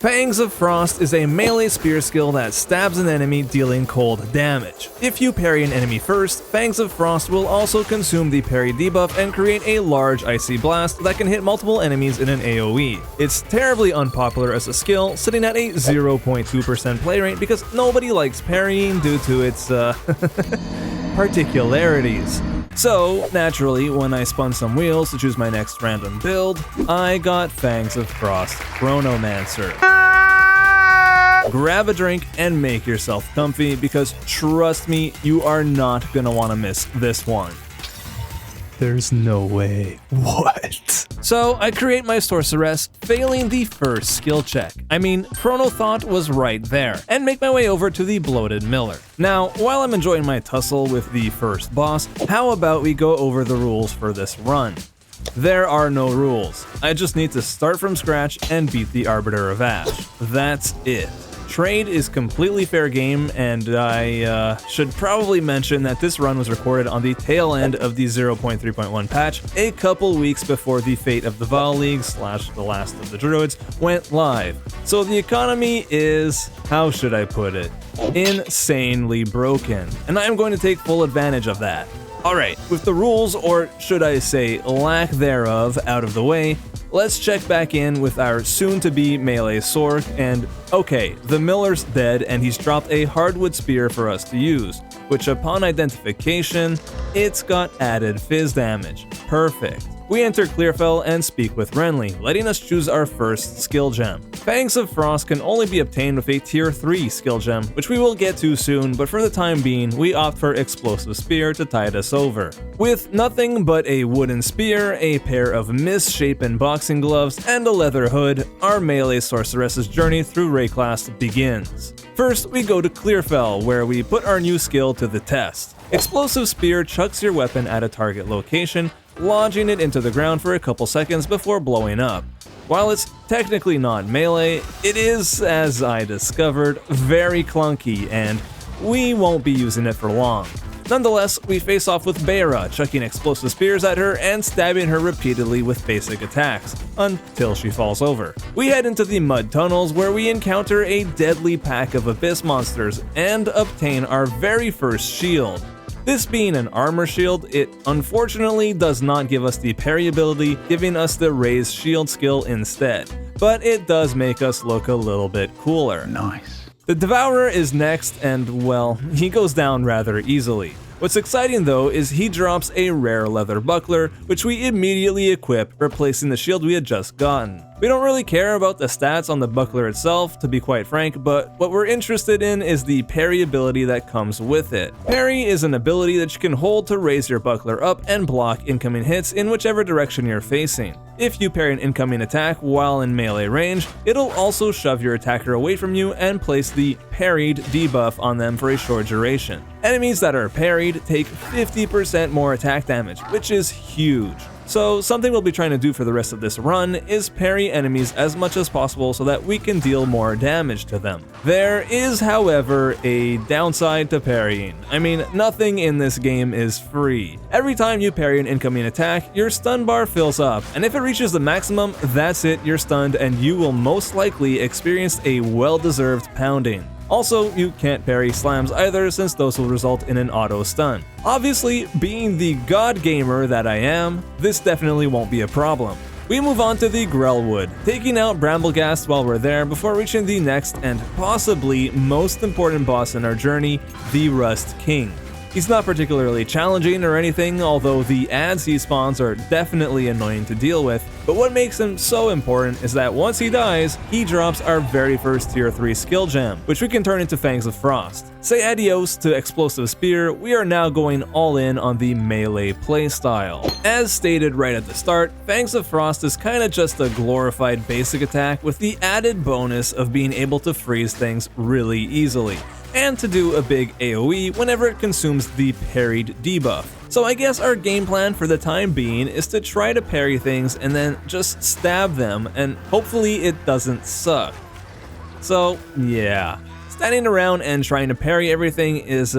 Fangs of Frost is a melee spear skill that stabs an enemy dealing cold damage. If you parry an enemy first, Fangs of Frost will also consume the parry debuff and create a large icy blast that can hit multiple enemies in an AoE. It's terribly unpopular as a skill, sitting at a 0.2% play rate because nobody likes parrying due to its particularities. So, naturally, when I spun some wheels to choose my next random build, I got Fangs of Frost Chronomancer. Grab a drink and make yourself comfy because trust me, you are not gonna want to miss this one. There's no way. What? So I create my sorceress, failing the first skill check. I mean, Chrono Thought was right there, and make my way over to the bloated miller. Now, while I'm enjoying my tussle with the first boss, how about we go over the rules for this run? There are no rules. I just need to start from scratch and beat the Arbiter of Ash. That's it. Trade is completely fair game, and I should probably mention that this run was recorded on the tail end of the 0.3.1 patch, a couple weeks before the Fate of the Vaal League / The Last of the Druids went live. So the economy is, how should I put it, insanely broken, and I am going to take full advantage of that. Alright, with the rules, or should I say lack thereof, out of the way, let's check back in with our soon-to-be melee Sorc, and okay, the miller's dead and he's dropped a hardwood spear for us to use, which upon identification, it's got added fizz damage. Perfect. We enter Clearfell and speak with Renly, letting us choose our first skill gem. Fangs of Frost can only be obtained with a tier 3 skill gem, which we will get to soon, but for the time being, we opt for Explosive Spear to tide us over. With nothing but a wooden spear, a pair of misshapen boxing gloves, and a leather hood, our melee sorceress's journey through Rayclast begins. First, we go to Clearfell, where we put our new skill to the test. Explosive Spear chucks your weapon at a target location, lodging it into the ground for a couple seconds before blowing up. While it's technically not melee, it is, as I discovered, very clunky, and we won't be using it for long. Nonetheless, we face off with Beira, chucking explosive spears at her and stabbing her repeatedly with basic attacks, until she falls over. We head into the mud tunnels where we encounter a deadly pack of abyss monsters and obtain our very first shield. This being an armor shield, it unfortunately does not give us the parry ability, giving us the raised shield skill instead, but it does make us look a little bit cooler. Nice. The Devourer is next, and well, he goes down rather easily. What's exciting though is he drops a rare leather buckler, which we immediately equip, replacing the shield we had just gotten. We don't really care about the stats on the buckler itself, to be quite frank, but what we're interested in is the parry ability that comes with it. Parry is an ability that you can hold to raise your buckler up and block incoming hits in whichever direction you're facing. If you parry an incoming attack while in melee range, it'll also shove your attacker away from you and place the parried debuff on them for a short duration. Enemies that are parried take 50% more attack damage, which is huge. So something we'll be trying to do for the rest of this run is parry enemies as much as possible so that we can deal more damage to them. There is, however, a downside to parrying. I mean, nothing in this game is free. Every time you parry an incoming attack, your stun bar fills up, and if it reaches the maximum, that's it, you're stunned, and you will most likely experience a well-deserved pounding. Also, you can't parry slams either, since those will result in an auto stun. Obviously, being the god gamer that I am, this definitely won't be a problem. We move on to the Grellwood, taking out Brambleghast while we're there before reaching the next and possibly most important boss in our journey, the Rust King. He's not particularly challenging or anything, although the ads he spawns are definitely annoying to deal with, but what makes him so important is that once he dies, he drops our very first tier 3 skill gem, which we can turn into Fangs of Frost. Say adios to Explosive Spear, we are now going all in on the melee playstyle. As stated right at the start, Fangs of Frost is kinda just a glorified basic attack with the added bonus of being able to freeze things really easily, and to do a big AoE whenever it consumes the parried debuff. So I guess our game plan for the time being is to try to parry things and then just stab them, and hopefully it doesn't suck. So yeah, standing around and trying to parry everything is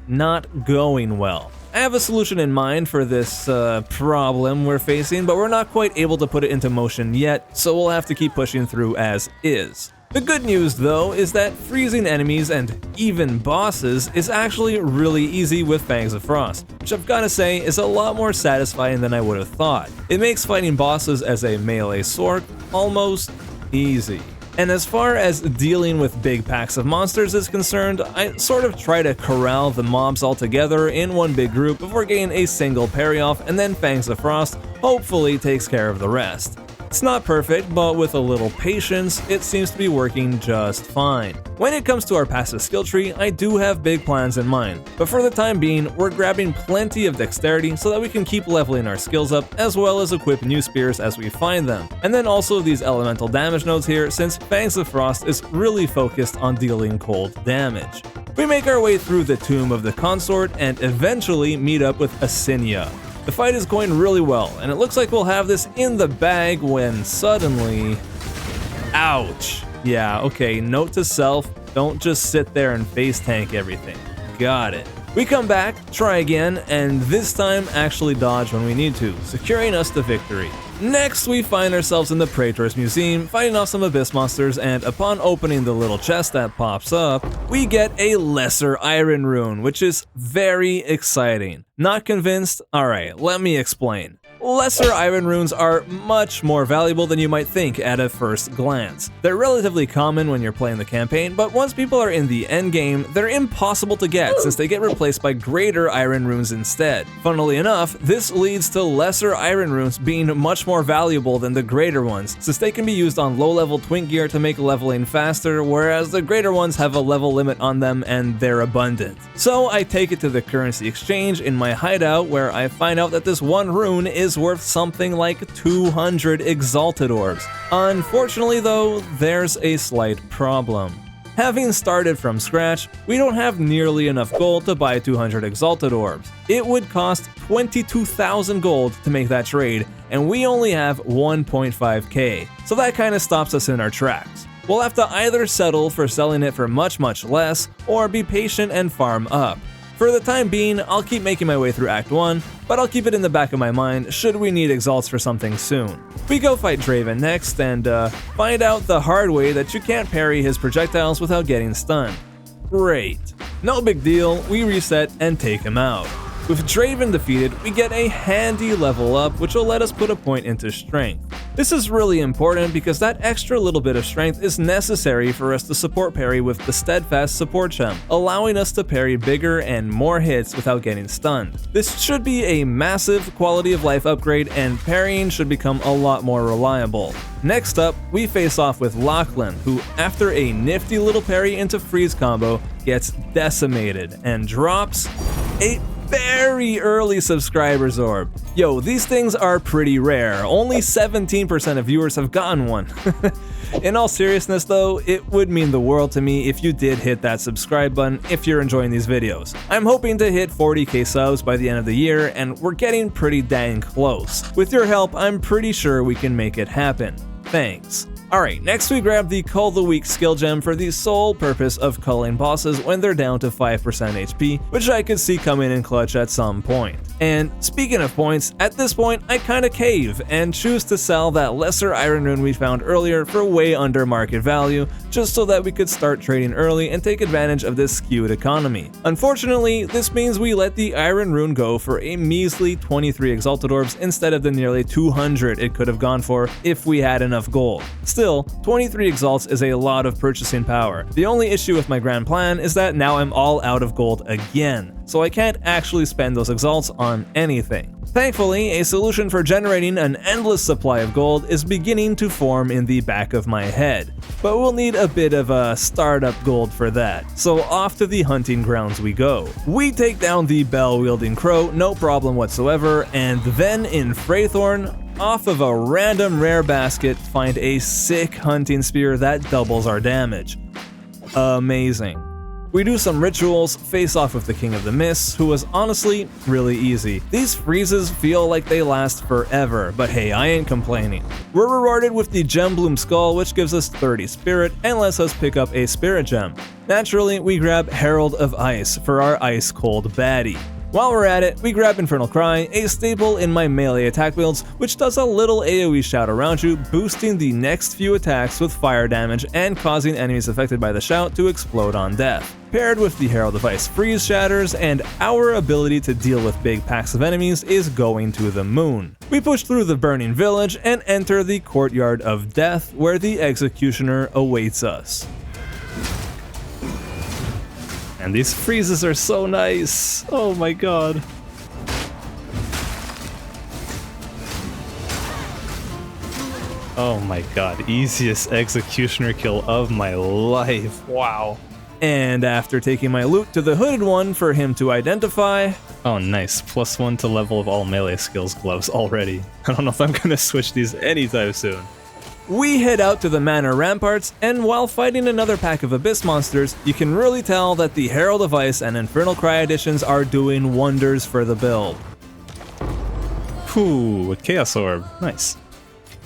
not going well. I have a solution in mind for this problem we're facing, but we're not quite able to put it into motion yet, so we'll have to keep pushing through as is. The good news though is that freezing enemies and even bosses is actually really easy with Fangs of Frost, which I've gotta say is a lot more satisfying than I would have thought. It makes fighting bosses as a melee sorc almost easy. And as far as dealing with big packs of monsters is concerned, I sort of try to corral the mobs all together in one big group before getting a single parry off, and then Fangs of Frost hopefully takes care of the rest. It's not perfect, but with a little patience, it seems to be working just fine. When it comes to our passive skill tree, I do have big plans in mind, but for the time being, we're grabbing plenty of dexterity so that we can keep leveling our skills up, as well as equip new spears as we find them. And then also these elemental damage nodes here, since Fangs of Frost is really focused on dealing cold damage. We make our way through the Tomb of the Consort and eventually meet up with Asinia. The fight is going really well, and it looks like we'll have this in the bag when suddenly... Ouch! Yeah, okay, note to self, don't just sit there and face tank everything. Got it. We come back, try again, and this time actually dodge when we need to, securing us the victory. Next, we find ourselves in the Praetor's Museum, fighting off some Abyss monsters, and upon opening the little chest that pops up, we get a Lesser Iron Rune, which is very exciting. Not convinced? Alright, let me explain. Lesser Iron Runes are much more valuable than you might think at a first glance. They're relatively common when you're playing the campaign, but once people are in the endgame, they're impossible to get since they get replaced by Greater Iron Runes instead. Funnily enough, this leads to Lesser Iron Runes being much more valuable than the Greater ones, since they can be used on low-level twink gear to make leveling faster, whereas the Greater ones have a level limit on them and they're abundant. So I take it to the currency exchange in my hideout, where I find out that this one rune is worth something like 200 Exalted Orbs. Unfortunately though, there's a slight problem. Having started from scratch, we don't have nearly enough gold to buy 200 Exalted Orbs. It would cost 22,000 gold to make that trade, and we only have 1.5k, so that kinda stops us in our tracks. We'll have to either settle for selling it for much less, or be patient and farm up. For the time being, I'll keep making my way through Act 1, but I'll keep it in the back of my mind should we need exalts for something soon. We go fight Draven next and find out the hard way that you can't parry his projectiles without getting stunned. Great. No big deal, we reset and take him out. With Draven defeated, we get a handy level up which will let us put a point into strength. This is really important because that extra little bit of strength is necessary for us to support parry with the Steadfast support gem, allowing us to parry bigger and more hits without getting stunned. This should be a massive quality of life upgrade, and parrying should become a lot more reliable. Next up, we face off with Lachlan, who after a nifty little parry into freeze combo gets decimated and drops a very early subscribers orb. Yo, these things are pretty rare. Only 17% of viewers have gotten one. In all seriousness though, it would mean the world to me if you did hit that subscribe button if you're enjoying these videos. I'm hoping to hit 40k subs by the end of the year, and we're getting pretty dang close. With your help, I'm pretty sure we can make it happen. Thanks. Alright, next we grab the Cull the Weak skill gem for the sole purpose of culling bosses when they're down to 5% HP, which I could see coming in clutch at some point. And speaking of points, at this point I kinda cave and choose to sell that Lesser Iron Rune we found earlier for way under market value, just so that we could start trading early and take advantage of this skewed economy. Unfortunately, this means we let the Iron Rune go for a measly 23 Exalted Orbs instead of the nearly 200 it could have gone for if we had enough gold. Still, 23 exalts is a lot of purchasing power. The only issue with my grand plan is that now I'm all out of gold again, so I can't actually spend those exalts on anything. Thankfully, a solution for generating an endless supply of gold is beginning to form in the back of my head, but we'll need a bit of a startup gold for that, so off to the hunting grounds we go. We take down the bell-wielding crow, no problem whatsoever, and then in Freythorn, off of a random rare basket, find a sick hunting spear that doubles our damage. Amazing. We do some rituals, face off with the King of the Mists, who was honestly really easy. These freezes feel like they last forever, but hey, I ain't complaining. We're rewarded with the Gembloom Skull, which gives us 30 spirit and lets us pick up a spirit gem. Naturally, we grab Herald of Ice for our ice cold baddie. While we're at it, we grab Infernal Cry, a staple in my melee attack builds, which does a little AoE shout around you, boosting the next few attacks with fire damage and causing enemies affected by the shout to explode on death. Paired with the Herald of Ice freeze shatters, and our ability to deal with big packs of enemies is going to the moon. We push through the burning village and enter the Courtyard of Death, where the Executioner awaits us. And these freezes are so nice! Oh my god. Oh my god, easiest Executioner kill of my life, wow. And after taking my loot to the Hooded One for him to identify... Oh nice, +1 to level of all melee skills gloves already. I don't know if I'm gonna switch these anytime soon. We head out to the Manor Ramparts, and while fighting another pack of Abyss monsters, you can really tell that the Herald of Ice and Infernal Cry editions are doing wonders for the build. Ooh, a Chaos Orb, nice.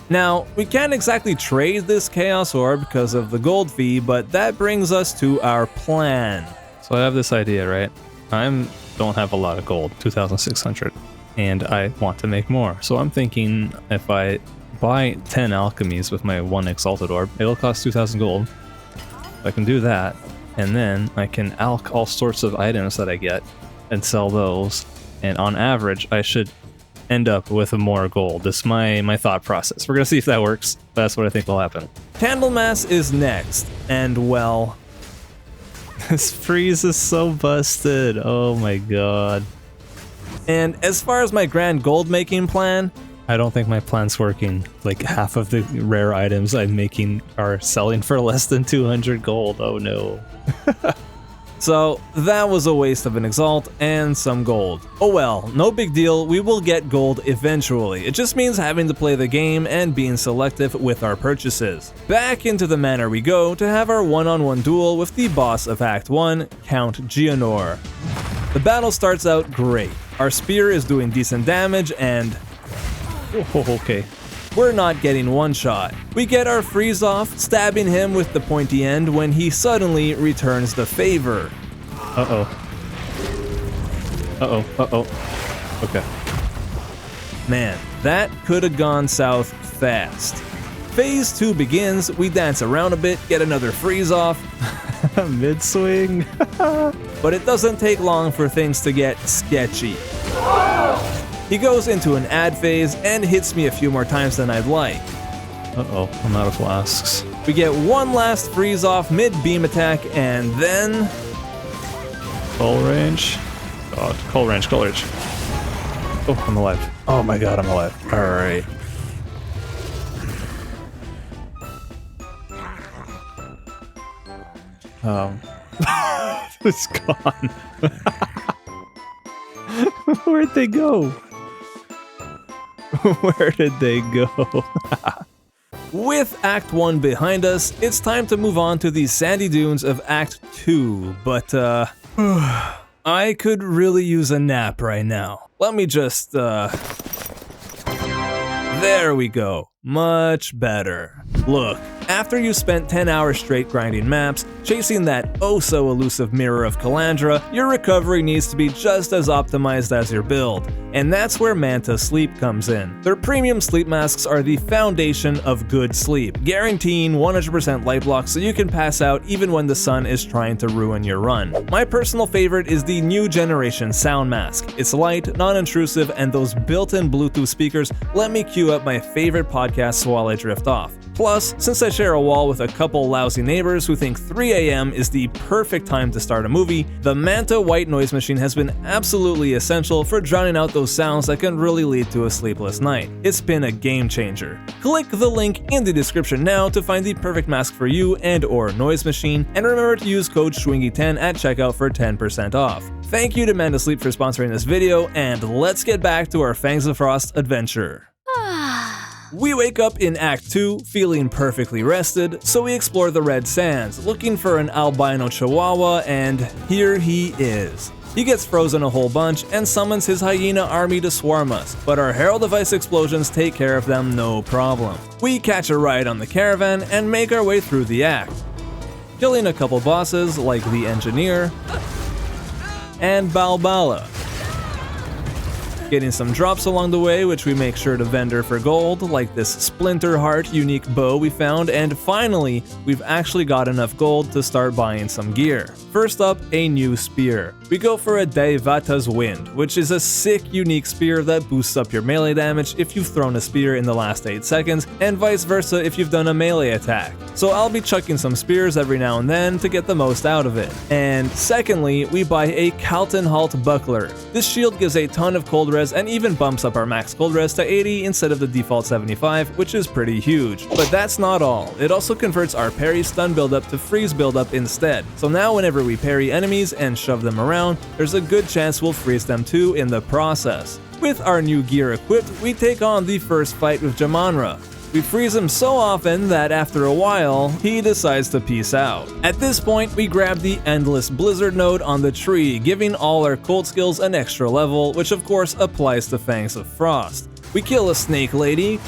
Now, we can't exactly trade this Chaos Orb because of the gold fee, but that brings us to our plan. So I have this idea, right? I don't have a lot of gold, 2,600, and I want to make more. So I'm thinking if I buy 10 alchemies with my 1 Exalted Orb, it'll cost 2,000 gold. I can do that, and then I can alch all sorts of items that I get and sell those, and on average, I should end up with more gold. This is my thought process. We're gonna see if that works. That's what I think will happen. Candlemas is next, and well, this freeze is so busted. Oh my god. And as far as my grand gold making plan, I don't think my plan's working. Like half of the rare items I'm making are selling for less than 200 gold. Oh no. So that was a waste of an Exalt and some gold. Oh well, no big deal, we will get gold eventually. It just means having to play the game and being selective with our purchases. Back into the manor we go to have our one-on-one duel with the boss of Act 1, Count Geonor. The battle starts out great. Our spear is doing decent damage and... oh, okay. We're not getting one shot. We get our freeze off, stabbing him with the pointy end when he suddenly returns the favor. Uh-oh. Uh-oh, uh-oh. Okay. Man, that could have gone south fast. Phase 2 begins, we dance around a bit, get another freeze off. Mid-swing. But it doesn't take long for things to get sketchy. He goes into an ad phase and hits me a few more times than I'd like. Uh-oh, I'm out of flasks. We get one last freeze off mid-beam attack and then... Call range? God, call range, call range. Oh, I'm alive. Oh my god, I'm alive. Alright. It's gone. Where'd they go? Where did they go? With Act 1 behind us, it's time to move on to the sandy dunes of Act 2, but I could really use a nap right now. Let me just, there we go. Much better. Look, after you spent 10 hours straight grinding maps, chasing that oh-so-elusive Mirror of Calandra, your recovery needs to be just as optimized as your build. And that's where Manta Sleep comes in. Their premium sleep masks are the foundation of good sleep, guaranteeing 100% light block so you can pass out even when the sun is trying to ruin your run. My personal favorite is the new generation sound mask. It's light, non-intrusive, and those built-in Bluetooth speakers let me queue up my favorite podcasts while I drift off. Plus, since I share a wall with a couple lousy neighbors who think 3 AM is the perfect time to start a movie, the Manta White Noise Machine has been absolutely essential for drowning out those sounds that can really lead to a sleepless night. It's been a game changer. Click the link in the description now to find the perfect mask for you and or noise machine, and remember to use code Schwingy10 at checkout for 10% off. Thank you to Manta Sleep for sponsoring this video, and let's get back to our Fangs of Frost adventure. We wake up in Act 2 feeling perfectly rested, so we explore the Red Sands, looking for an albino chihuahua, and here he is. He gets frozen a whole bunch and summons his hyena army to swarm us, but our Herald of Ice explosions take care of them no problem. We catch a ride on the caravan and make our way through the act, killing a couple bosses like the Engineer and Balbala. getting some drops along the way, which we make sure to vendor for gold, like this Splinter Heart unique bow we found, and finally, we've actually got enough gold to start buying some gear. First up, a new spear. We go for a Daivata's Wind, which is a sick unique spear that boosts up your melee damage if you've thrown a spear in the last 8 seconds, and vice versa if you've done a melee attack. So I'll be chucking some spears every now and then to get the most out of it. And secondly, we buy a Kaltenhalt Buckler. This shield gives a ton of cold res and even bumps up our max cold res to 80 instead of the default 75, which is pretty huge. But that's not all. It also converts our parry stun buildup to freeze buildup instead. So now whenever we parry enemies and shove them around, there's a good chance we'll freeze them too in the process. With our new gear equipped, we take on the first fight with Jamanra. We freeze him so often that after a while, he decides to peace out. At this point, we grab the Endless Blizzard node on the tree, giving all our cold skills an extra level, which of course applies to Fangs of Frost. We kill a snake lady,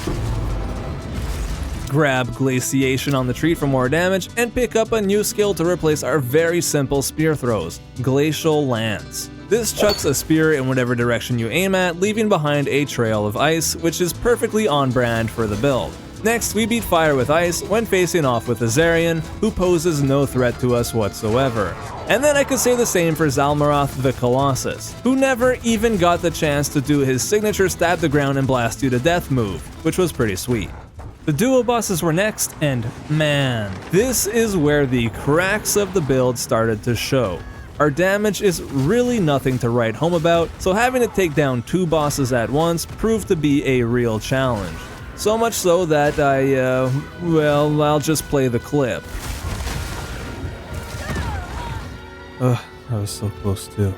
grab Glaciation on the tree for more damage, and pick up a new skill to replace our very simple spear throws, Glacial Lance. This chucks a spear in whatever direction you aim at, leaving behind a trail of ice, which is perfectly on brand for the build. Next, we beat fire with ice when facing off with Azarian, who poses no threat to us whatsoever. And then I could say the same for Zalmaroth the Colossus, who never even got the chance to do his signature stab the ground and blast you to death move, which was pretty sweet. The duo bosses were next, and man, this is where the cracks of the build started to show. Our damage is really nothing to write home about, so having to take down 2 bosses at once proved to be a real challenge. So much so that I'll just play the clip. Ugh, I was so close too.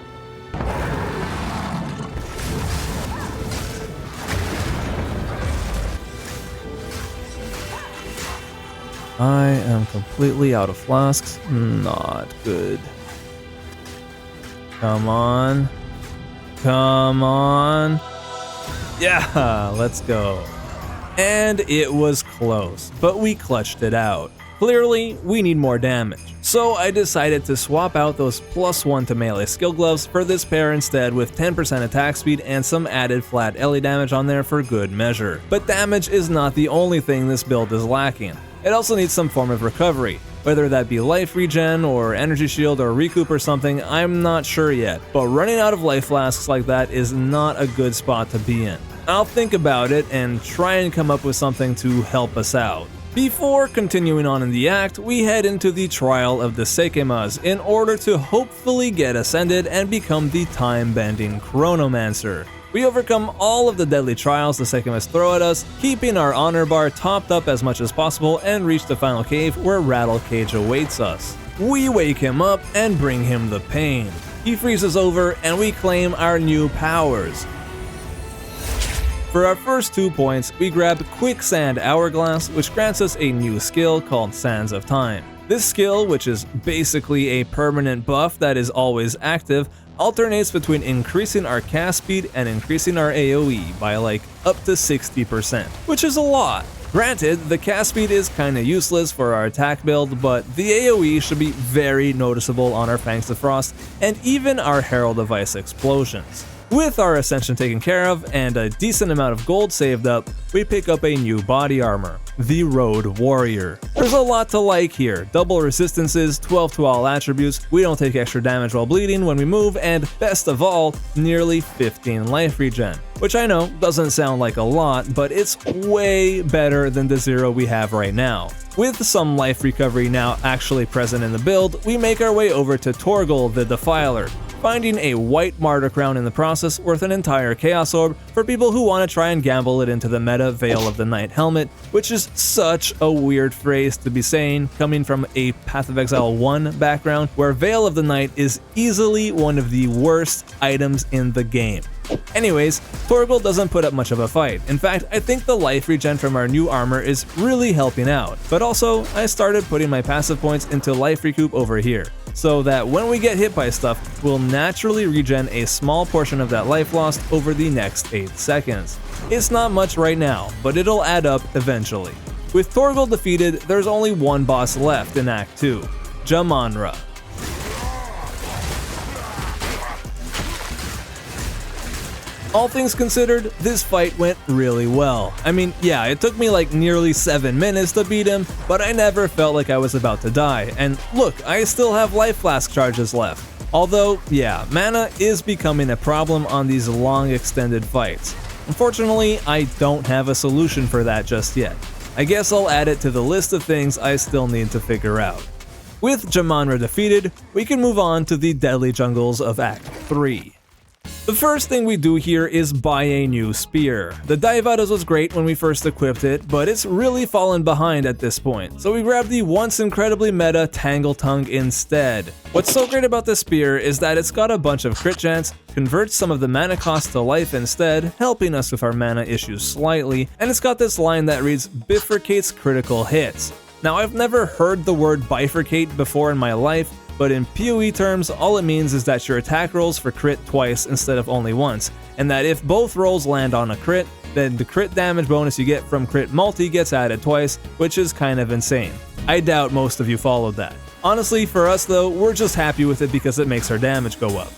I am completely out of flasks. Not good. Come on. Come on. Yeah, let's go. And it was close, but we clutched it out. Clearly, we need more damage. So I decided to swap out those +1 to melee skill gloves for this pair instead, with 10% attack speed and some added flat LE damage on there for good measure. But damage is not the only thing this build is lacking. It also needs some form of recovery. Whether that be life regen or energy shield or recoup or something, I'm not sure yet. But running out of life flasks like that is not a good spot to be in. I'll think about it and try and come up with something to help us out. Before continuing on in the act, we head into the Trial of the Sekemas in order to hopefully get ascended and become the time-bending Chronomancer. We overcome all of the deadly trials the Sekemas throw at us, keeping our honor bar topped up as much as possible, and reach the final cave where Rattle Cage awaits us. We wake him up and bring him the pain. He freezes over and we claim our new powers. For our first 2 points, we grab Quicksand Hourglass, which grants us a new skill called Sands of Time. This skill, which is basically a permanent buff that is always active, alternates between increasing our cast speed and increasing our AoE by like up to 60%, which is a lot. Granted, the cast speed is kinda useless for our attack build, but the AoE should be very noticeable on our Fangs of Frost and even our Herald of Ice explosions. With our ascension taken care of and a decent amount of gold saved up, we pick up a new body armor, the Road Warrior. There's a lot to like here. Double resistances, 12 to all attributes, we don't take extra damage while bleeding when we move, and best of all, nearly 15 life regen. Which I know doesn't sound like a lot, but it's way better than the 0 we have right now. With some life recovery now actually present in the build, we make our way over to Torgal the Defiler, finding a white Martyr Crown in the process worth an entire Chaos Orb for people who want to try and gamble it into the meta Veil of the Night helmet, which is such a weird phrase to be saying coming from a Path of Exile 1 background where Veil of the Night is easily one of the worst items in the game. Anyways, Torgal doesn't put up much of a fight. In fact, I think the life regen from our new armor is really helping out. But also, I started putting my passive points into life recoup over here, so that when we get hit by stuff, we'll naturally regen a small portion of that life lost over the next 8 seconds. It's not much right now, but it'll add up eventually. With Torgal defeated, there's only one boss left in Act 2, Jamanra. All things considered, this fight went really well. I mean, yeah, it took me like nearly 7 minutes to beat him, but I never felt like I was about to die. And look, I still have life flask charges left. Although, yeah, mana is becoming a problem on these long extended fights. Unfortunately, I don't have a solution for that just yet. I guess I'll add it to the list of things I still need to figure out. With Jamanra defeated, we can move on to the deadly jungles of Act 3. The first thing we do here is buy a new spear. The Daivadas was great when we first equipped it, but it's really fallen behind at this point, so we grabbed the once incredibly meta Tangle Tongue instead. What's so great about this spear is that it's got a bunch of crit chance, converts some of the mana cost to life instead, helping us with our mana issues slightly, and it's got this line that reads bifurcates critical hits. Now, I've never heard the word bifurcate before in my life, but in PoE terms, all it means is that your attack rolls for crit twice instead of only once, and that if both rolls land on a crit, then the crit damage bonus you get from crit multi gets added twice, which is kind of insane. I doubt most of you followed that. Honestly, for us though, we're just happy with it because it makes our damage go up.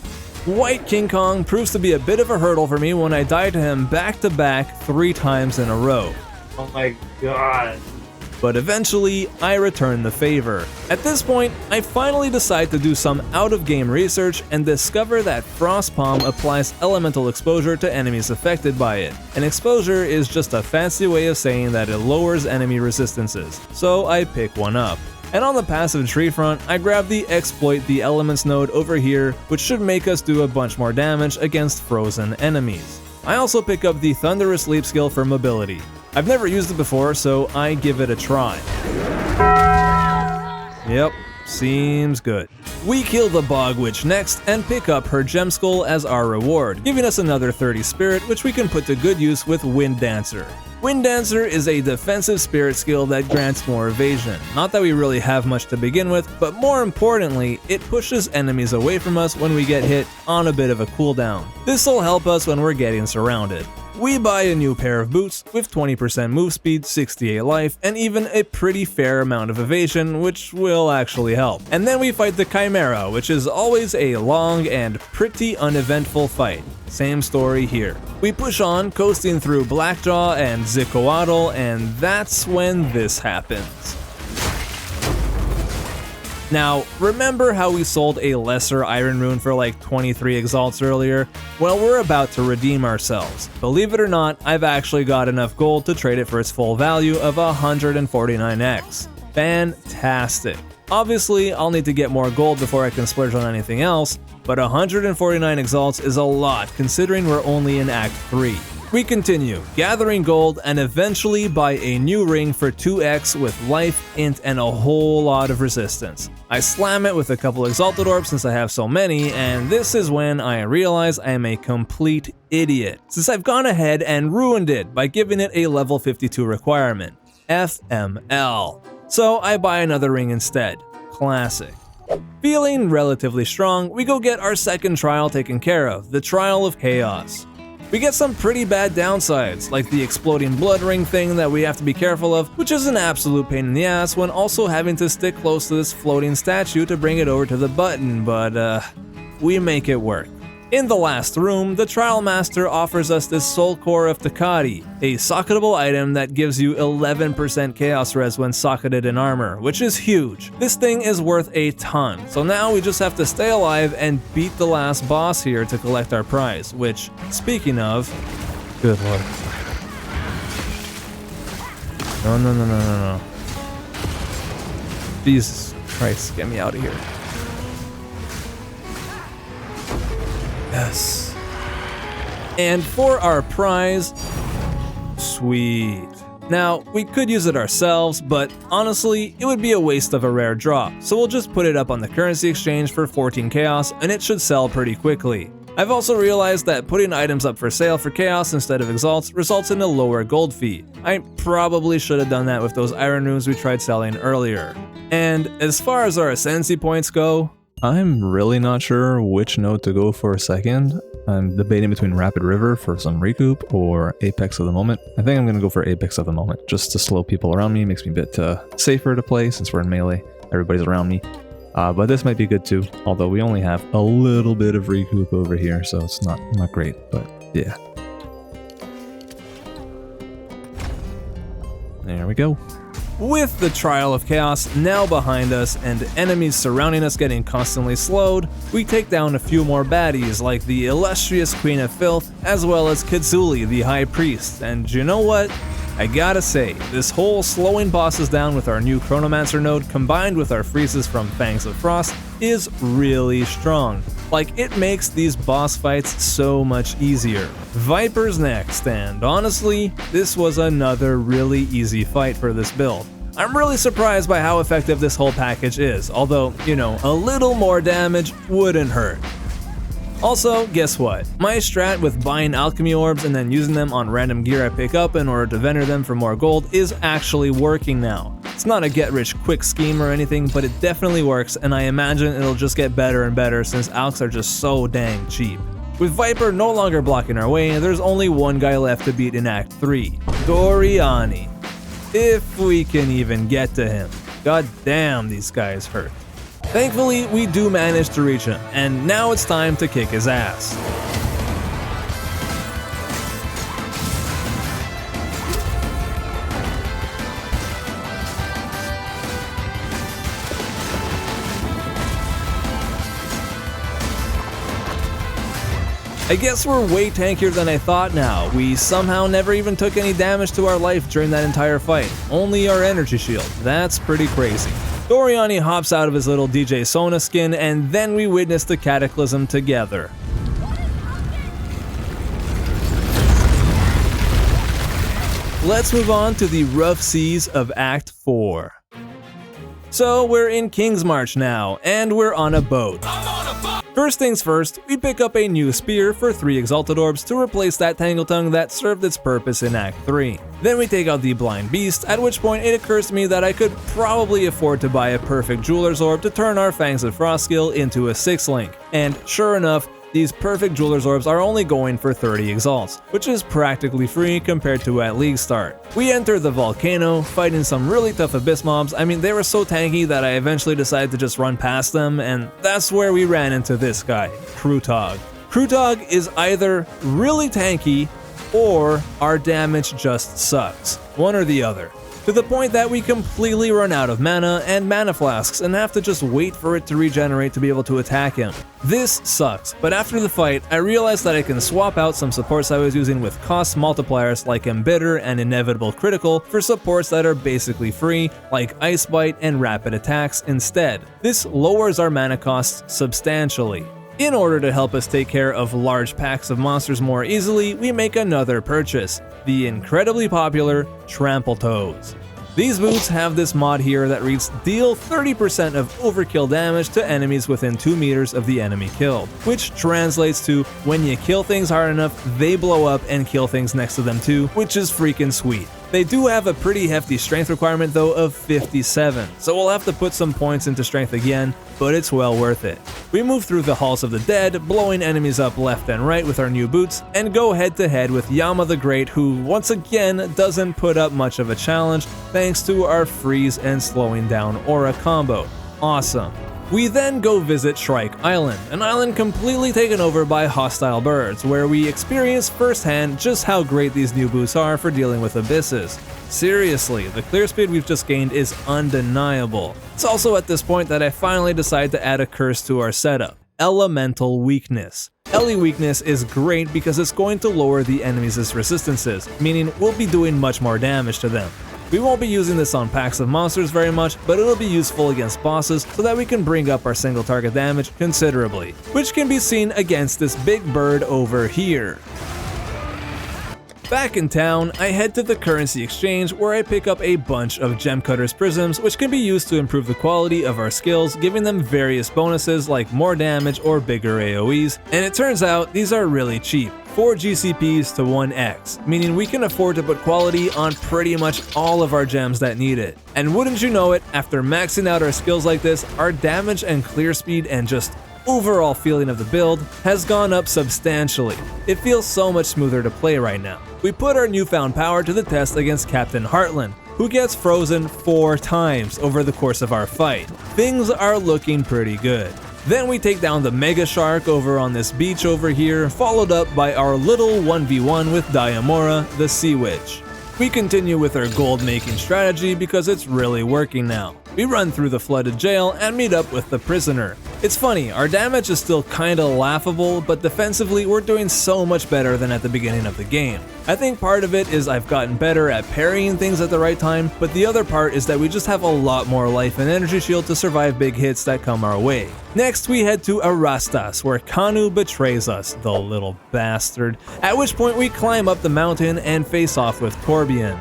White King Kong proves to be a bit of a hurdle for me when I die to him back to back 3 times in a row. Oh my god. But eventually, I return the favor. At this point, I finally decide to do some out-of-game research and discover that Frostpalm applies elemental exposure to enemies affected by it. And exposure is just a fancy way of saying that it lowers enemy resistances, so I pick one up. And on the passive tree front, I grab the Exploit the Elements node over here, which should make us do a bunch more damage against frozen enemies. I also pick up the Thunderous Leap skill for mobility. I've never used it before, so I give it a try. Yep, seems good. We kill the Bog Witch next and pick up her Gem Skull as our reward, giving us another 30 spirit, which we can put to good use with Wind Dancer. Wind Dancer is a defensive spirit skill that grants more evasion. Not that we really have much to begin with, but more importantly, it pushes enemies away from us when we get hit on a bit of a cooldown. This'll help us when we're getting surrounded. We buy a new pair of boots with 20% move speed, 68 life, and even a pretty fair amount of evasion, which will actually help. And then we fight the Chimera, which is always a long and pretty uneventful fight. Same story here. We push on, coasting through Blackjaw and Zikoatl, and that's when this happens. Now, remember how we sold a lesser Iron Rune for like 23 exalts earlier? Well, we're about to redeem ourselves. Believe it or not, I've actually got enough gold to trade it for its full value of 149x. Fantastic. Obviously, I'll need to get more gold before I can splurge on anything else, but 149 exalts is a lot considering we're only in Act 3. We continue, gathering gold, and eventually buy a new ring for 2x with life, int, and a whole lot of resistance. I slam it with a couple exalted orbs since I have so many, and this is when I realize I am a complete idiot, since I've gone ahead and ruined it by giving it a level 52 requirement, FML. So I buy another ring instead. Classic. Feeling relatively strong, we go get our second trial taken care of, the Trial of Chaos. We get some pretty bad downsides, like the exploding blood ring thing that we have to be careful of, which is an absolute pain in the ass when also having to stick close to this floating statue to bring it over to the button, but we make it work. In the last room, the Trial Master offers us this Soul Core of Takari, a socketable item that gives you 11% Chaos Res when socketed in armor, which is huge. This thing is worth a ton, so now we just have to stay alive and beat the last boss here to collect our prize, which, speaking of... Good lord. No. Jesus Christ, get me out of here. Yes. And for our prize, sweet. Now, we could use it ourselves, but honestly, it would be a waste of a rare drop, so we'll just put it up on the currency exchange for 14 chaos, and it should sell pretty quickly. I've also realized that putting items up for sale for chaos instead of exalts results in a lower gold fee. I probably should have done that with those iron runes we tried selling earlier. And as far as our ascendancy points go, I'm really not sure which node to go for second. I'm debating between Rapid River for some recoup or Apex of the Moment. I think I'm going to go for Apex of the Moment, just to slow people around me, makes me a bit safer to play since we're in melee, everybody's around me. But this might be good too, although we only have a little bit of recoup over here, so it's not great, but yeah. There we go. With the Trial of Chaos now behind us and enemies surrounding us getting constantly slowed, we take down a few more baddies like the illustrious Queen of Filth as well as Kitsuli the High Priest, and you know what? I gotta say, this whole slowing bosses down with our new Chronomancer node combined with our freezes from Fangs of Frost is really strong. Like, it makes these boss fights so much easier. Viper's next, and honestly, this was another really easy fight for this build. I'm really surprised by how effective this whole package is, although, you know, a little more damage wouldn't hurt. Also, guess what? My strat with buying alchemy orbs and then using them on random gear I pick up in order to vendor them for more gold is actually working now. It's not a get-rich-quick scheme or anything, but it definitely works, and I imagine it'll just get better and better since alchs are just so dang cheap. With Viper no longer blocking our way, there's only one guy left to beat in Act 3, Doriani. If we can even get to him. God damn, these guys hurt. Thankfully, we do manage to reach him, and now it's time to kick his ass. I guess we're way tankier than I thought now. We somehow never even took any damage to our life during that entire fight. Only our energy shield. That's pretty crazy. Doriani hops out of his little DJ Sona skin, and then we witness the cataclysm together. Let's move on to the rough seas of Act 4. So we're in King's March now, and we're on a boat. First things first, we pick up a new spear for 3 Exalted Orbs to replace that Tangletongue that served its purpose in Act 3. Then we take out the Blind Beast, at which point it occurs to me that I could probably afford to buy a perfect Jeweler's Orb to turn our Fangs of Frost skill into a 6-link. And sure enough, these perfect Jeweler's Orbs are only going for 30 Exalts, which is practically free compared to at League Start. We enter the volcano, fighting some really tough Abyss mobs. I mean, they were so tanky that I eventually decided to just run past them, and that's where we ran into this guy, Krutog. Krutog is either really tanky, or our damage just sucks. One or the other. To the point that we completely run out of mana and mana flasks and have to just wait for it to regenerate to be able to attack him. This sucks, but after the fight, I realized that I can swap out some supports I was using with cost multipliers like Embitter and Inevitable Critical for supports that are basically free, like Ice Bite and Rapid Attacks instead. This lowers our mana costs substantially. In order to help us take care of large packs of monsters more easily, we make another purchase, the incredibly popular Trample Toes. These boots have this mod here that reads deal 30% of overkill damage to enemies within 2 meters of the enemy killed, which translates to when you kill things hard enough, they blow up and kill things next to them too, which is freaking sweet. They do have a pretty hefty strength requirement though of 57, so we'll have to put some points into strength again, but it's well worth it. We move through the Halls of the Dead, blowing enemies up left and right with our new boots, and go head to head with Yama the Great, who once again doesn't put up much of a challenge thanks to our freeze and slowing down aura combo. Awesome. We then go visit Shrike Island, an island completely taken over by hostile birds, where we experience firsthand just how great these new boots are for dealing with abysses. Seriously, the clear speed we've just gained is undeniable. It's also at this point that I finally decide to add a curse to our setup, Elemental Weakness. Ele Weakness is great because it's going to lower the enemy's resistances, meaning we'll be doing much more damage to them. We won't be using this on packs of monsters very much, but it'll be useful against bosses so that we can bring up our single target damage considerably, which can be seen against this big bird over here. Back in town, I head to the currency exchange where I pick up a bunch of Gem Cutter's prisms which can be used to improve the quality of our skills, giving them various bonuses like more damage or bigger AoEs, and it turns out these are really cheap. 4 GCPs to 1x, meaning we can afford to put quality on pretty much all of our gems that need it. And wouldn't you know it, after maxing out our skills like this, our damage and clear speed and just overall feeling of the build has gone up substantially. It feels so much smoother to play right now. We put our newfound power to the test against Captain Heartland, who gets frozen 4 times over the course of our fight. Things are looking pretty good. Then we take down the Mega Shark over on this beach over here, followed up by our little 1v1 with Diamora, the Sea Witch. We continue with our gold making strategy because it's really working now. We run through the flooded jail and meet up with the prisoner. It's funny, our damage is still kinda laughable, but defensively we're doing so much better than at the beginning of the game. I think part of it is I've gotten better at parrying things at the right time, but the other part is that we just have a lot more life and energy shield to survive big hits that come our way. Next we head to Arastas, where Kanu betrays us, the little bastard, at which point we climb up the mountain and face off with Torbjorn.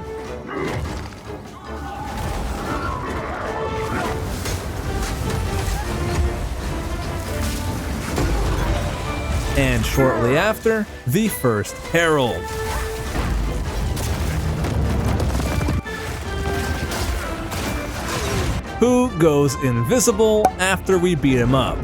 And shortly after, the first Herald. Who goes invisible after we beat him up.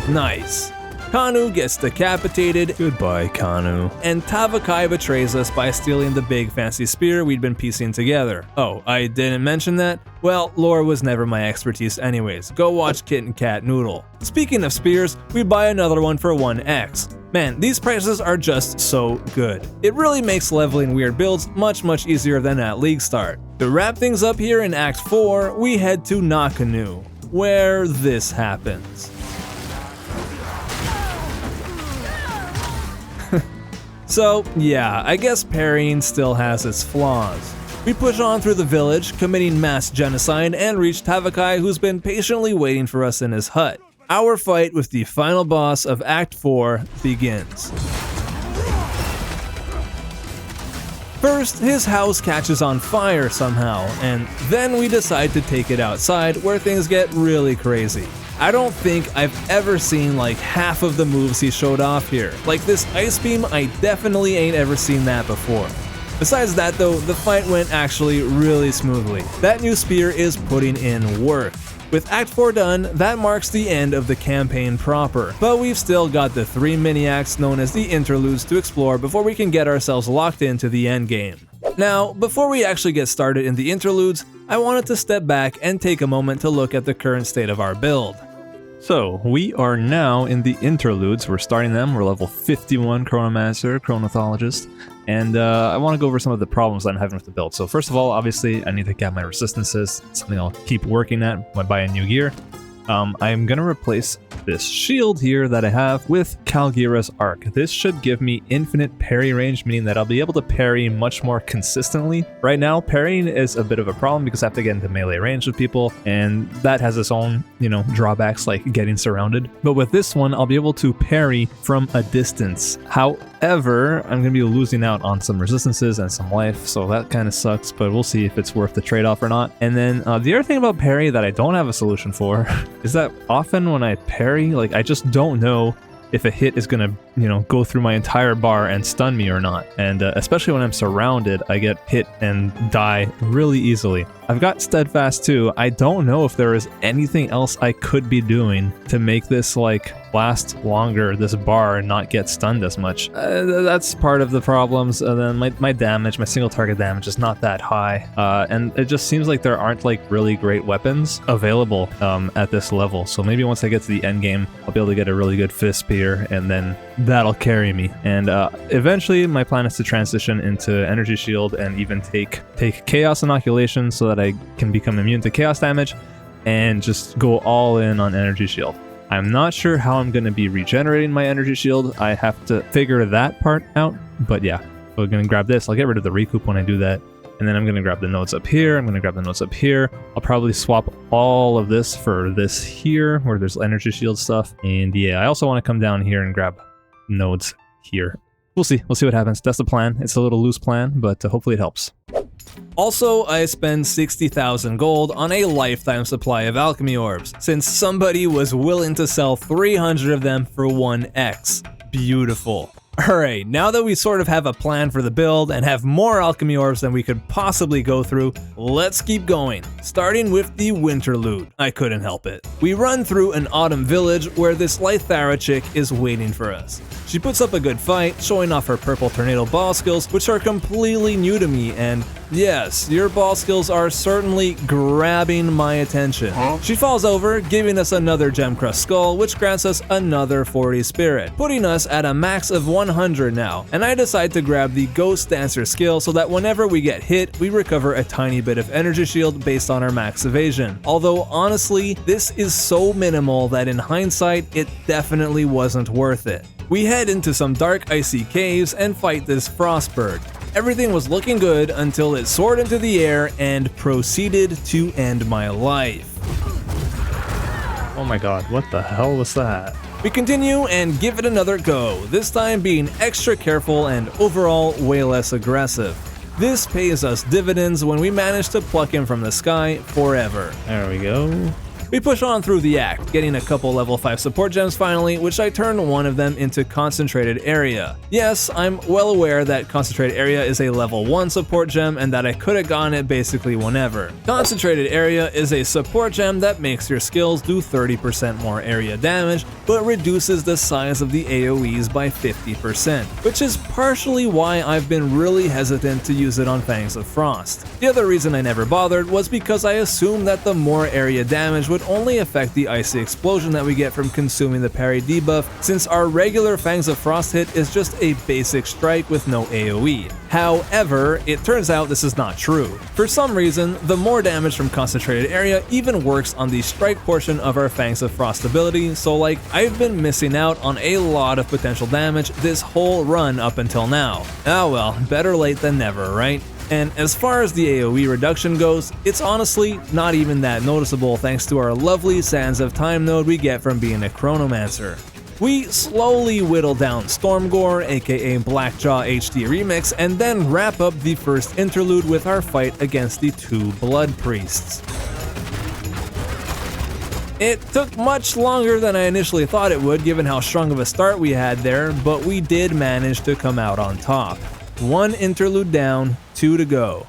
Nice. Kanu gets decapitated, goodbye Kanu, and Tavakai betrays us by stealing the big fancy spear we'd been piecing together. Oh, I didn't mention that? Well, lore was never my expertise anyways, go watch Kitten Cat Noodle. Speaking of spears, we buy another one for 1x. Man, these prices are just so good. It really makes leveling weird builds much easier than at League Start. To wrap things up here in Act 4, we head to Nakanu, where this happens. So yeah, I guess parrying still has its flaws. We push on through the village, committing mass genocide, and reach Tavakai, who's been patiently waiting for us in his hut. Our fight with the final boss of Act 4 begins. First, his house catches on fire somehow, and then we decide to take it outside where things get really crazy. I don't think I've ever seen like half of the moves he showed off here. Like this ice beam, I definitely ain't ever seen that before. Besides that though, the fight went actually really smoothly. That new spear is putting in work. With Act 4 done, that marks the end of the campaign proper, but we've still got the 3 mini-acts known as the interludes to explore before we can get ourselves locked into the endgame. Now, before we actually get started in the interludes, I wanted to step back and take a moment to look at the current state of our build. So, we are now in the interludes. We're starting them. We're level 51 Chronomancer, Chronothologist, and I want to go over some of the problems I'm having with the build. So first of all, obviously, I need to get my resistances. It's something I'll keep working at when I buy a new gear. I'm going to replace this shield here that I have with Kalgira's Arc. This should give me infinite parry range, meaning that I'll be able to parry much more consistently. Right now, parrying is a bit of a problem because I have to get into melee range with people, and that has its own, drawbacks like getting surrounded. But with this one, I'll be able to parry from a distance. However, I'm going to be losing out on some resistances and some life, so that kind of sucks, but we'll see if it's worth the trade-off or not. And then the other thing about parry that I don't have a solution for is that often when I parry, I just don't know if a hit is gonna, go through my entire bar and stun me or not. And especially when I'm surrounded, I get hit and die really easily. I've got Steadfast too. I don't know if there is anything else I could be doing to make this last longer, this bar, and not get stunned as much. That's part of the problems. And then my damage, my single target damage is not that high. And it just seems like there aren't really great weapons available at this level. So maybe once I get to the end game, I'll be able to get a really good fist spear, and then that'll carry me. And eventually my plan is to transition into energy shield and even take chaos inoculation so that I can become immune to chaos damage and just go all in on energy shield. I'm not sure how I'm going to be regenerating my energy shield. I have to figure that part out, but yeah, we're going to grab this. I'll get rid of the recoup when I do that. And then I'm going to grab the nodes up here. I'm going to grab the nodes up here. I'll probably swap all of this for this here where there's energy shield stuff. And yeah, I also want to come down here and grab nodes here. We'll see. We'll see what happens. That's the plan. It's a little loose plan, but hopefully it helps. Also, I spend 60,000 gold on a lifetime supply of alchemy orbs, since somebody was willing to sell 300 of them for 1x. Beautiful. Alright, now that we sort of have a plan for the build and have more alchemy orbs than we could possibly go through, let's keep going. Starting with the Winterlude. I couldn't help it. We run through an autumn village where this Lythara chick is waiting for us. She puts up a good fight, showing off her purple tornado ball skills, which are completely new to me, and Yes, your ball skills are certainly grabbing my attention. She falls over, giving us another Gem Crust Skull, which grants us another 40 spirit, putting us at a max of 100 now, and I decide to grab the Ghost Dancer skill so that whenever we get hit, we recover a tiny bit of energy shield based on our max evasion. Although honestly, this is so minimal that in hindsight, it definitely wasn't worth it. We head into some dark icy caves and fight this Frostbird. Everything was looking good until it soared into the air and proceeded to end my life. Oh my god, what the hell was that? We continue and give it another go, this time being extra careful and overall way less aggressive. This pays us dividends when we manage to pluck him from the sky forever. There we go. We push on through the act, getting a couple level 5 support gems finally, which I turn one of them into Concentrated Area. Yes, I'm well aware that Concentrated Area is a level 1 support gem and that I could have gotten it basically whenever. Concentrated Area is a support gem that makes your skills do 30% more area damage, but reduces the size of the AoEs by 50%, which is partially why I've been really hesitant to use it on Fangs of Frost. The other reason I never bothered was because I assumed that the more area damage would only affect the icy explosion that we get from consuming the parry debuff, since our regular Fangs of Frost hit is just a basic strike with no AoE. However, it turns out this is not true. For some reason, the more damage from Concentrated Area even works on the strike portion of our Fangs of Frost ability, so like, I've been missing out on a lot of potential damage this whole run up until now. Ah well, better late than never, right? And as far as the AoE reduction goes, it's honestly not even that noticeable thanks to our lovely Sands of Time node we get from being a Chronomancer. We slowly whittle down Stormgore, aka Blackjaw HD Remix, and then wrap up the first interlude with our fight against the 2 Blood Priests. It took much longer than I initially thought it would given how strong of a start we had there, but we did manage to come out on top. 1 interlude down, 2 to go.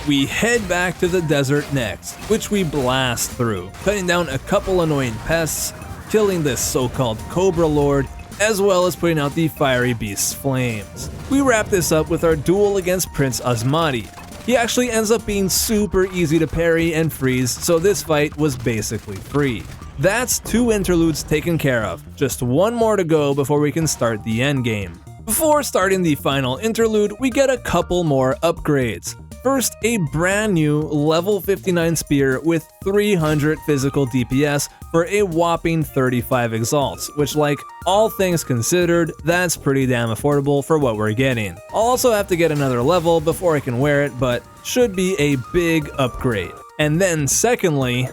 We head back to the desert next, which we blast through, cutting down a couple annoying pests, killing this so-called Cobra Lord, as well as putting out the fiery beast's flames. We wrap this up with our duel against Prince Asmati. He actually ends up being super easy to parry and freeze, so this fight was basically free. That's 2 interludes taken care of, just 1 more to go before we can start the endgame. Before starting the final interlude, we get a couple more upgrades. First, a brand new level 59 spear with 300 physical DPS for a whopping 35 exalts, which like, all things considered, that's pretty damn affordable for what we're getting. I'll also have to get another level before I can wear it, but should be a big upgrade. And then secondly,